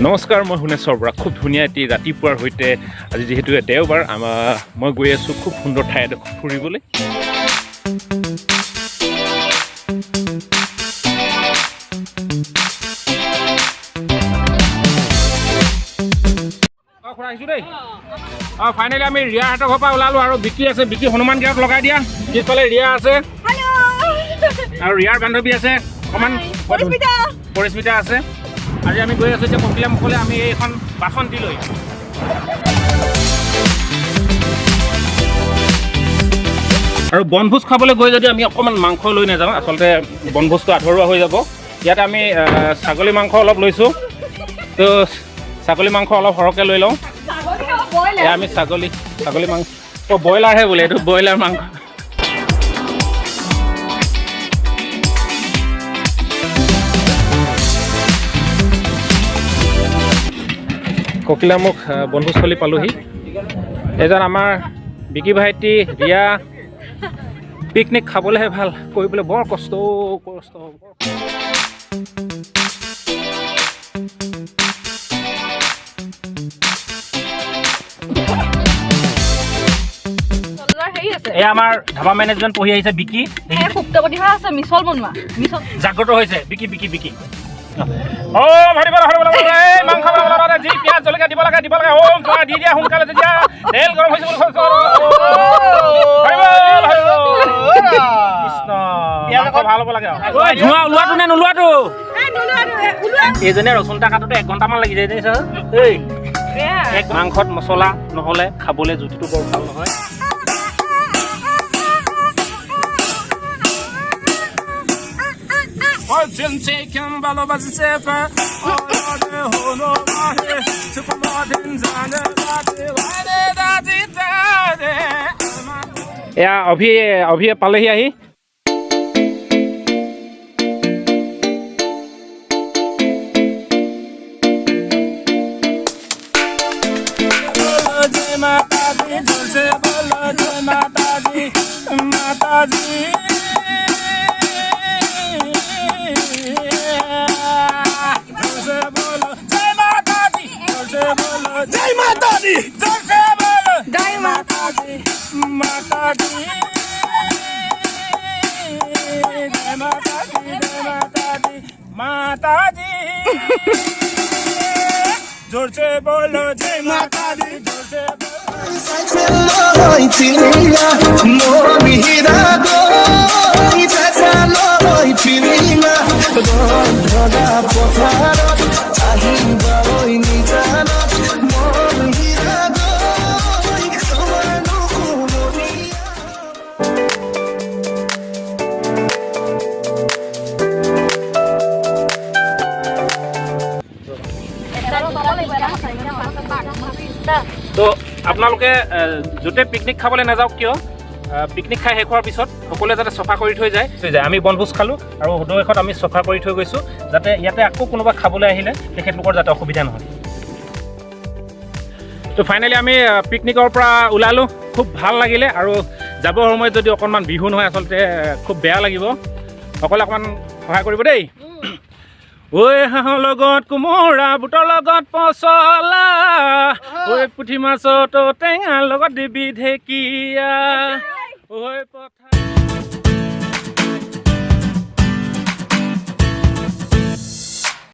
নমস্কাৰ, মই শুনেশ্বৰ বৰা। খুব ধুনীয়া এটি ৰাতিপুৱাৰ সৈতে আজি যিহেতু দেওবাৰ, মই গৈ আছোঁ খুব সুন্দৰ ঠাই এডোখৰ ফুৰিবলৈ। আহিছোঁ দেই। ফাইনেলি আমি ৰিয়াহঁতৰ ঘৰৰ পৰা ওলালোঁ আৰু বিকি আছে। বিকি হনুমান গেটত লগাই দিয়া। পিছফালে ৰিয়া আছে আৰু ৰিয়াৰ বান্ধৱী আছে অকণমান পৰিস্মিতা আছে। আজি আমি গৈ আছোঁ এতিয়া কপিলা মুখলৈ। আমি এইখন বাচন্তি লৈ আৰু বনভোজ খাবলৈ গৈ যদি আমি অকণমান মাংস লৈ নাযাওঁ, আচলতে বনভোজটো আধৰুৱা হৈ যাব। ইয়াতে আমি ছাগলী মাংস অলপ লৈছোঁ, তো ছাগলী মাংস অলপ সৰহকৈ লৈ লওঁ। আমি ছাগলী মাংস ব্ৰইলাৰহে বোলে, এইটো ব্ৰইলাৰ মাংস। ককিলামুখ বনভোজস্থলী পালোহি। এজন আমাৰ বিকি ভাইটি ৰিয়া। পিকনিক খাবলৈহে ভাল, কৰিবলৈ বৰ কষ্ট হ'ব। এয়া আমাৰ ধাবা মেনেজমেণ্ট পঢ়ি আহিছে বিকি। জাগ্ৰত হৈছে বিকি। মাংস যি পিঁয়াজ জলকীয়া দিব লাগে দি দিয়া সোনকালে। তেতিয়া তেল গৰম হৈছে। ভাল হ'ব লাগে। ধোঁৱা ওলোৱাটো নে নোলোৱাটো? এইজনে ৰচুন এটা কাটোতে 1 ঘণ্টামান লাগি যায়। এক মাংসত মছলা নহ'লে খাবলৈ জুতিটো বৰ ভাল নহয়। এয়া অভিয়ে পালেহি আহি। जोर से बोलो जय माता दी, जोर से তো আপোনালোকে য'তে পিকনিক খাবলৈ নাযাওক কিয়, পিকনিক খাই শেষ হোৱাৰ পিছত সকলোৱে যাতে চফা কৰি থৈ যায়। আমি বনভোজ খালোঁ আৰু হোটেলখন আমি চফা কৰি থৈ গৈছোঁ, যাতে ইয়াতে আকৌ কোনোবা খাবলৈ আহিলে তেখেতলোকৰ যাতে অসুবিধা নহয়। তো ফাইনেলি আমি পিকনিকৰ পৰা ওলালোঁ। খুব ভাল লাগিলে আৰু যাবৰ সময়ত যদি অকণমান বিহু নহয় আচলতে খুব বেয়া লাগিব। সকলোৱে অকণমান সহায় কৰিব দেই। ঐ হাঁহৰ লগত কোমোৰা, বুটৰ লগত পচলা, ঐ পুঠি মাছৰ টেঙাৰ লগত দিবি ঢেকীয়া, ঐ পথাৰ